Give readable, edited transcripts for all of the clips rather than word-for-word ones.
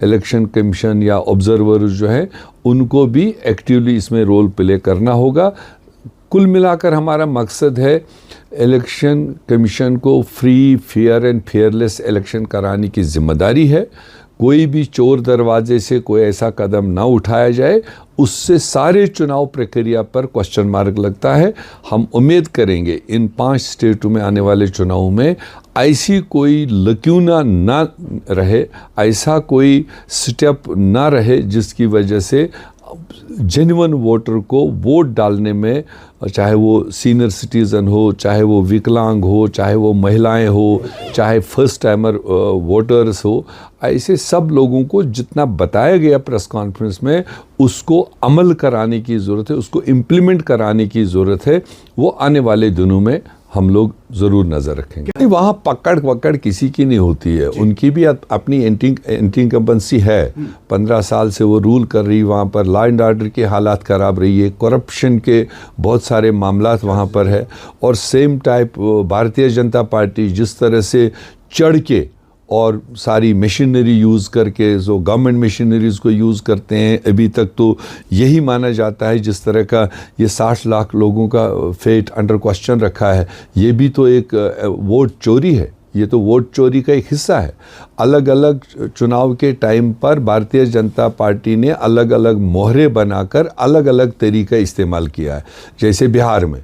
Election commission या observer जो है उनको भी एक्टिवली इसमें रोल प्ले करना होगा। कुल मिलाकर हमारा मकसद है इलेक्शन कमीशन को free, fair and fearless election कराने की जिम्मेदारी है। कोई भी चोर दरवाजे से कोई ऐसा कदम ना उठाया जाए, उससे सारे चुनाव प्रक्रिया पर क्वेश्चन मार्क लगता है। हम उम्मीद करेंगे इन 5 स्टेटों में आने वाले चुनाव में ऐसी कोई लक्यूना ना रहे, ऐसा कोई स्टेप ना रहे जिसकी वजह से जेन्युइन वोटर को वोट डालने में, चाहे वो सीनियर सिटीज़न हो, चाहे वो विकलांग हो, चाहे वो महिलाएं हो, चाहे फर्स्ट टाइमर वोटर्स हो, ऐसे सब लोगों को जितना बताया गया प्रेस कॉन्फ्रेंस में उसको अमल कराने की ज़रूरत है, उसको इम्प्लीमेंट कराने की ज़रूरत है। वो आने वाले दिनों में हम लोग ज़रूर नज़र रखेंगे। वहाँ पकड़ किसी की नहीं होती है, उनकी भी अपनी एंटी इनकम्बेंसी है। 15 साल से वो रूल कर रही, वहाँ पर लॉ एंड ऑर्डर के हालात ख़राब रही है, करप्शन के बहुत सारे मामलात वहाँ पर है। और same type Bharatiya Janata party जिस तरह से चढ़ के और सारी मशीनरी यूज़ करके, जो गवर्नमेंट मशीनरीज़ को यूज़ करते हैं, अभी तक तो यही माना जाता है जिस तरह का ये 60 लाख लोगों का फेट अंडर क्वेश्चन रखा है, ये भी तो एक वोट चोरी है। ये तो वोट चोरी का एक हिस्सा है। अलग अलग चुनाव के टाइम पर भारतीय जनता पार्टी ने अलग अलग मोहरे बनाकर अलग अलग तरीका इस्तेमाल किया है। जैसे बिहार में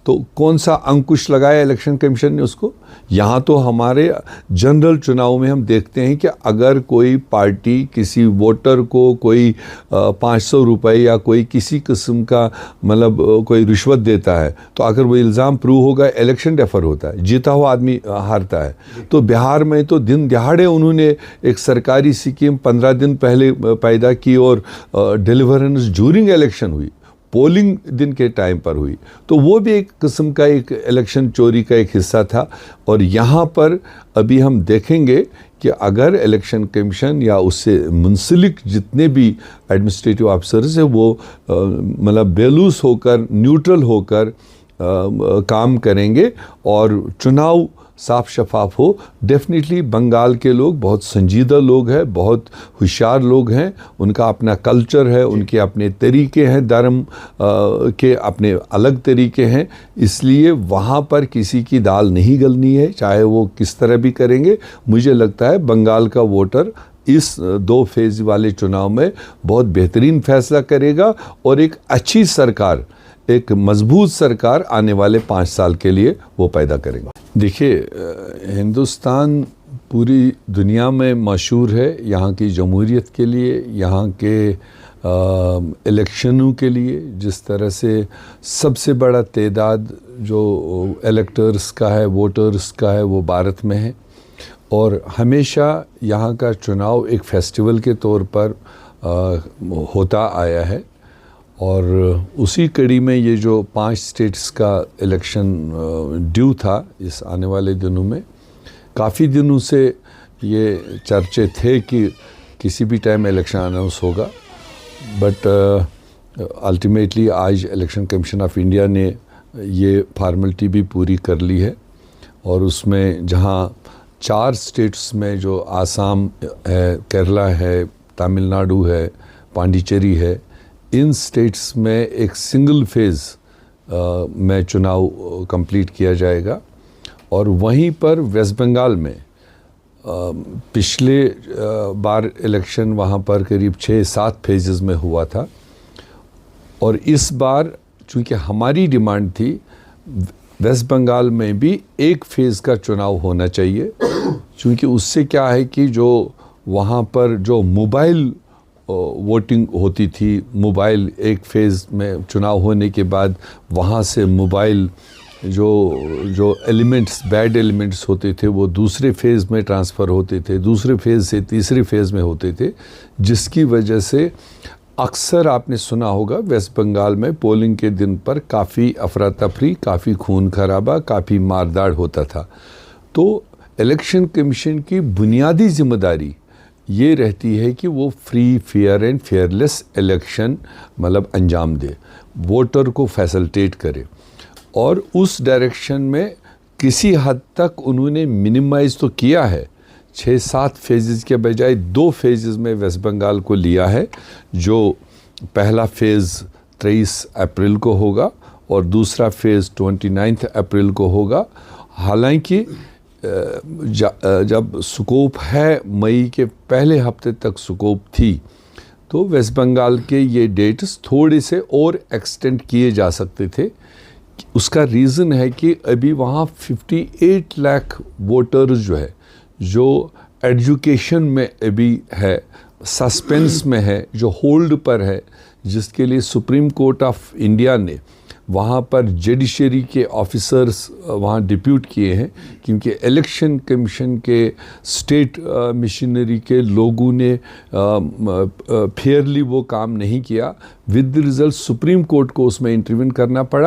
तो कौन सा अंकुश लगाया इलेक्शन कमीशन ने उसको। यहाँ तो हमारे जनरल चुनाव में हम देखते हैं कि अगर कोई पार्टी किसी वोटर को कोई 500 रुपए या कोई किसी किस्म का मतलब कोई रिश्वत देता है, तो अगर वो इल्ज़ाम प्रूव होगा, इलेक्शन डेफर होता है, जीता हुआ आदमी हारता है। तो बिहार में तो दिन दिहाड़े उन्होंने एक सरकारी स्कीम 15 दिन पहले पैदा की और डिलीवरेंस ड्यूरिंग इलेक्शन हुई, पोलिंग दिन के टाइम पर हुई। तो वो भी एक किस्म का एक इलेक्शन चोरी का एक हिस्सा था। और यहाँ पर अभी हम देखेंगे कि अगर इलेक्शन कमीशन या उससे मुंसलिक जितने भी एडमिनिस्ट्रेटिव ऑफिसर्स हैं वो मतलब बेलूस होकर, न्यूट्रल होकर काम करेंगे और चुनाव साफ शफाफ हो, डेफिनेटली बंगाल के लोग बहुत संजीदा लोग हैं, बहुत होशियार लोग हैं। उनका अपना कल्चर है, उनके अपने तरीके हैं, धर्म के अपने अलग तरीके हैं, इसलिए वहाँ पर किसी की दाल नहीं गलनी है, चाहे वो किस तरह भी करेंगे। मुझे लगता है बंगाल का वोटर इस 2 फेज़ वाले चुनाव में बहुत बेहतरीन फैसला करेगा और एक अच्छी सरकार, एक मजबूत सरकार आने वाले 5 साल के लिए वो पैदा करेंगे। देखिए, हिंदुस्तान पूरी दुनिया में मशहूर है यहाँ की जमहूरियत के लिए, यहाँ के इलेक्शनों के लिए। जिस तरह से सबसे बड़ा तादाद जो इलेक्टर्स का है, वोटर्स का है, वो भारत में है। और हमेशा यहाँ का चुनाव एक फेस्टिवल के तौर पर होता आया है। और उसी कड़ी में ये जो 5 स्टेट्स का इलेक्शन ड्यू था इस आने वाले दिनों में, काफ़ी दिनों से ये चर्चे थे कि किसी भी टाइम इलेक्शन अनाउंस होगा। बट अल्टीमेटली आज इलेक्शन कमीशन ऑफ इंडिया ने ये फार्मेलिटी भी पूरी कर ली है। और उसमें जहाँ 4 स्टेट्स में जो आसाम है, केरला है, तमिलनाडु है, पांडिचेरी है, इन स्टेट्स में एक सिंगल फेज़ में चुनाव कंप्लीट किया जाएगा। और वहीं पर वेस्ट बंगाल में पिछले बार इलेक्शन वहाँ पर करीब 6-7 फेजेस में हुआ था। और इस बार चूँकि हमारी डिमांड थी वेस्ट बंगाल में भी एक फेज़ का चुनाव होना चाहिए, क्योंकि उससे क्या है कि जो वहाँ पर जो मोबाइल वोटिंग होती थी, मोबाइल एक फेज़ में चुनाव होने के बाद वहाँ से मोबाइल जो एलिमेंट्स, बैड एलिमेंट्स होते थे वो दूसरे फेज़ में ट्रांसफ़र होते थे, दूसरे फेज़ से तीसरे फेज़ में होते थे, जिसकी वजह से अक्सर आपने सुना होगा वेस्ट बंगाल में पोलिंग के दिन पर काफ़ी अफरा तफरी, काफ़ी खून खराबा, काफ़ी मारदाड़ होता था। तो इलेक्शन कमीशन की बुनियादी जिम्मेदारी ये रहती है कि वो free, fair and fearless election मतलब अंजाम दे, वोटर को फैसिलिटेट करे। और उस डायरेक्शन में किसी हद तक उन्होंने मिनिमाइज़ तो किया है, 6-7 फेजेस के बजाय 2 फेजेस में वेस्ट बंगाल को लिया है, जो पहला फेज़ 23 अप्रैल को होगा और दूसरा फेज़ 29 अप्रैल को होगा। हालांकि जब स्कोप है मई के पहले हफ्ते तक स्कोप थी, तो वेस्ट बंगाल के ये डेट्स थोड़े से और एक्सटेंड किए जा सकते थे। उसका रीज़न है कि अभी वहाँ 58 लाख वोटर्स जो है, जो एजुकेशन में अभी है, सस्पेंस में है, जो होल्ड पर है, जिसके लिए सुप्रीम कोर्ट ऑफ इंडिया ने वहाँ पर जुडिशरी के ऑफिसर्स वहाँ डिप्यूट किए हैं, क्योंकि इलेक्शन कमीशन के स्टेट मिशनरी के लोगों ने फेयरली वो काम नहीं किया। With the result supreme court को उसमें इंटरवीन करना पड़ा।